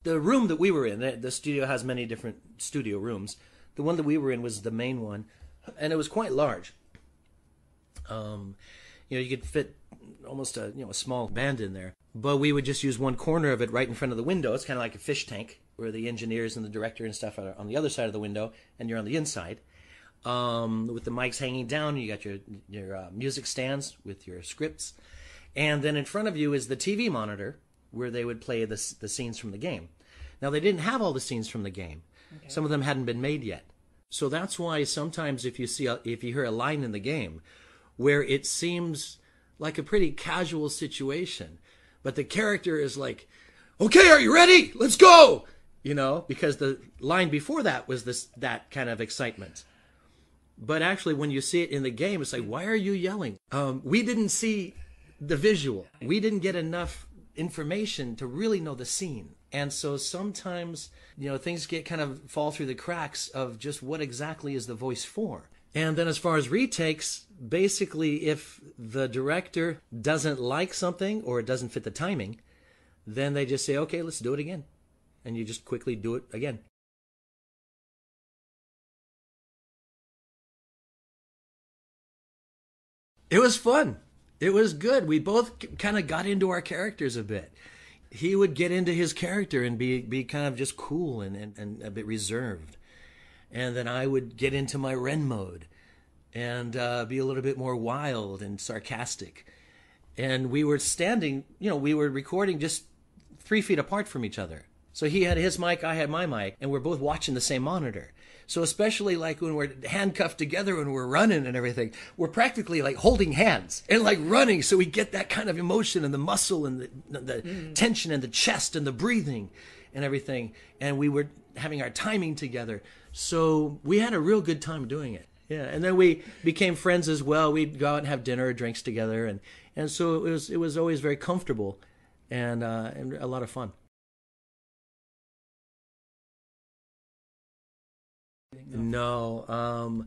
The room that we were in, the studio has many different studio rooms. The one that we were in was the main one, and it was quite large. You could fit almost a small band in there. But we would just use one corner of it right in front of the window. It's kind of like a fish tank, where the engineers and the director and stuff are on the other side of the window, and you're on the inside. With the mics hanging down, you got your music stands with your scripts. And then in front of you is the TV monitor, where they would play the scenes from the game. Now, they didn't have all the scenes from the game. Okay. Some of them hadn't been made yet. So that's why sometimes if you hear a line in the game where it seems like a pretty casual situation, but the character is like, okay, are you ready? Let's go! Because the line before that was that kind of excitement. But actually, when you see it in the game, it's like, why are you yelling? We didn't see the visual. We didn't get enough information to really know the scene. And so sometimes, things kind of fall through the cracks of just what exactly is the voice for. And then as far as retakes, basically if the director doesn't like something or it doesn't fit the timing, then they just say, okay, let's do it again. And you just quickly do it again. It was fun. It was good. We both kind of got into our characters a bit. He would get into his character and be kind of just cool and a bit reserved. And then I would get into my Ren mode and be a little bit more wild and sarcastic. And we were we were recording just 3 feet apart from each other. So he had his mic, I had my mic, and we're both watching the same monitor. So especially like when we're handcuffed together when we're running and everything, we're practically like holding hands and like running. So we get that kind of emotion and the muscle and the tension and the chest and the breathing and everything. And we were having our timing together. So we had a real good time doing it. Yeah. And then we became friends as well. We'd go out and have dinner or drinks together. And so it was always very comfortable and a lot of fun. No,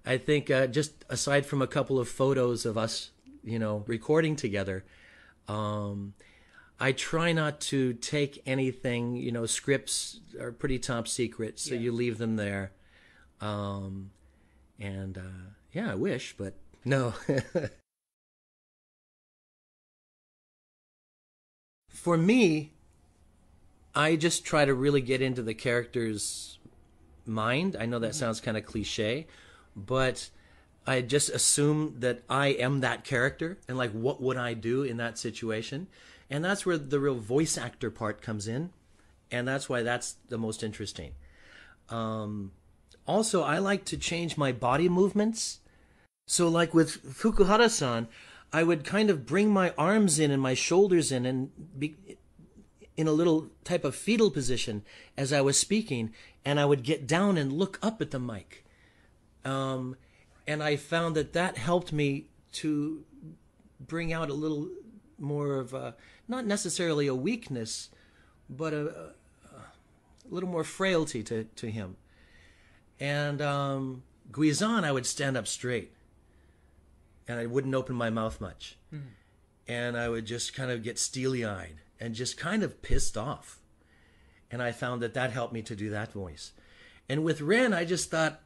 I think just aside from a couple of photos of us, recording together, I try not to take anything. Scripts are pretty top secret, so you leave them there. I wish, but no. For me, I just try to really get into the character's mind. I know that sounds kind of cliche, but I just assume that I am that character and like what would I do in that situation, and that's where the real voice actor part comes in, and that's why that's the most interesting. Also, I like to change my body movements. So like with Fukuhara-san, I would kind of bring my arms in and my shoulders in and be in a little type of fetal position as I was speaking, and I would get down and look up at the mic. And I found that helped me to bring out a little more of not necessarily a weakness, but a little more frailty to him. And Guizan, I would stand up straight, and I wouldn't open my mouth much. And I would just kind of get steely-eyed and just kind of pissed off. And I found that helped me to do that voice. And with Ren, I just thought,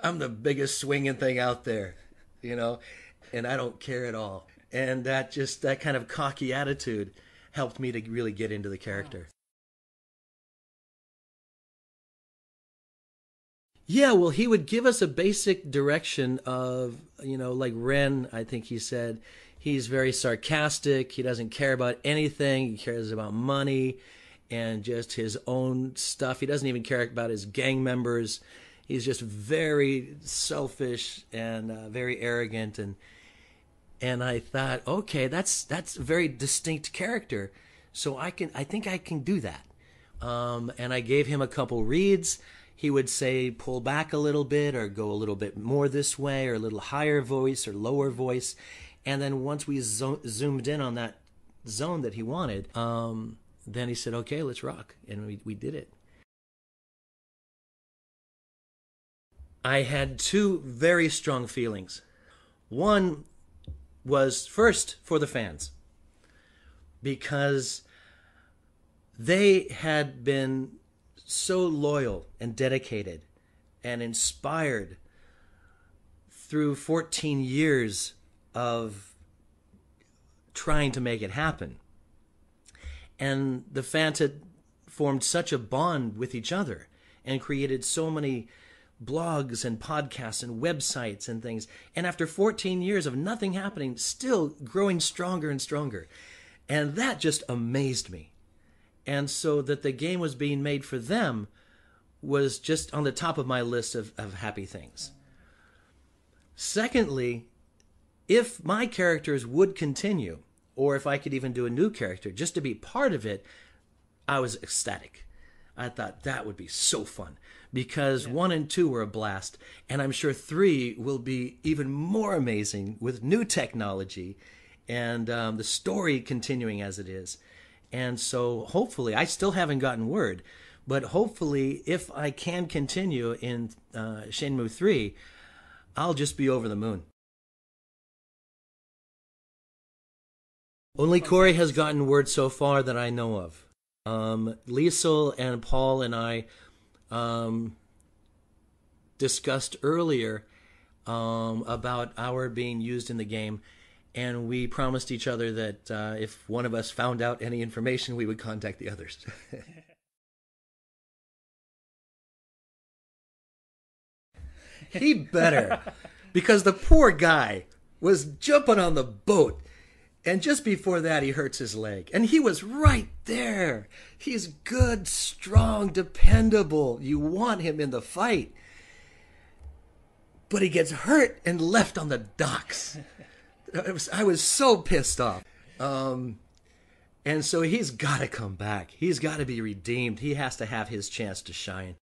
I'm the biggest swinging thing out there, and I don't care at all. And that kind of cocky attitude helped me to really get into the character. Yeah, well, he would give us a basic direction of, like Ren, I think he said, he's very sarcastic. He doesn't care about anything. He cares about money and just his own stuff. He doesn't even care about his gang members. He's just very selfish and very arrogant. And I thought, okay, that's a very distinct character. So I think I can do that. And I gave him a couple reads. He would say, pull back a little bit or go a little bit more this way or a little higher voice or lower voice. And then once we zoomed in on that zone that he wanted, then he said, okay, let's rock. And we did it. I had 2 very strong feelings. One was first for the fans, because They had been so loyal and dedicated and inspired through 14 years of trying to make it happen. And the fans had formed such a bond with each other and created so many blogs and podcasts and websites and things. And after 14 years of nothing happening, still growing stronger and stronger. And that just amazed me. And so that the game was being made for them was just on the top of my list of happy things. Secondly, if my characters would continue, or if I could even do a new character just to be part of it, I was ecstatic. I thought that would be so fun, because 1 and 2 were a blast, and I'm sure 3 will be even more amazing with new technology and the story continuing as it is. And so hopefully, I still haven't gotten word, but hopefully if I can continue in Shenmue 3, I'll just be over the moon. Only Corey has gotten word so far that I know of. Liesel and Paul and I discussed earlier about our being used in the game, and we promised each other that if one of us found out any information, we would contact the others. He better, because the poor guy was jumping on the boat, and just before that he hurts his leg, and he was right there. He's good, strong, dependable. You want him in the fight, but he gets hurt and left on the docks. I was so pissed off. And so he's got to come back. He's got to be redeemed. He has to have his chance to shine.